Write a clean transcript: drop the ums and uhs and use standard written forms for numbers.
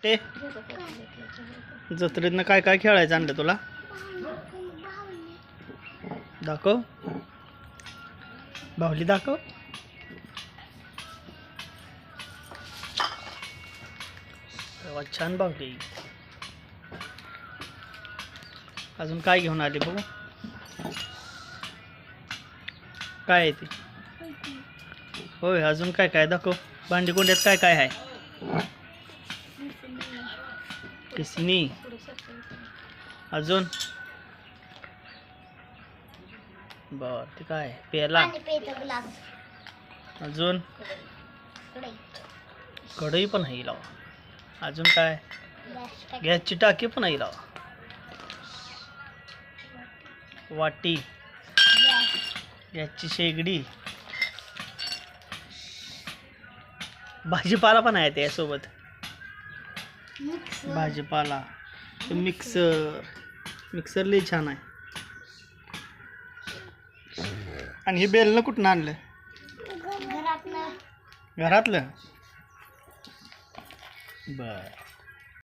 ते जत्रेतनं काय काय खेळायचं आणलं तुला? दाखव, बाहुली दाखव. तेव्हा छान बाहुली. अजून काय घेऊन आले बघू? काय आहे ते? होय, अजून काय काय दाखव. भांडीकोंड्यात काय काय आहे? किसनी. अजून बर, ते काय? पेला. अजून कढई पण आहे लावा. अजून काय? गॅसची टाकी पण आहे लावा. वाटी, गॅसची शेगडी, भाजीपाला पण आहे त्यासोबत. भाजीपाला, मिक्सर लई छान आहे. आणि हे बेलनं कुठून आणलं? घरातलं. बर.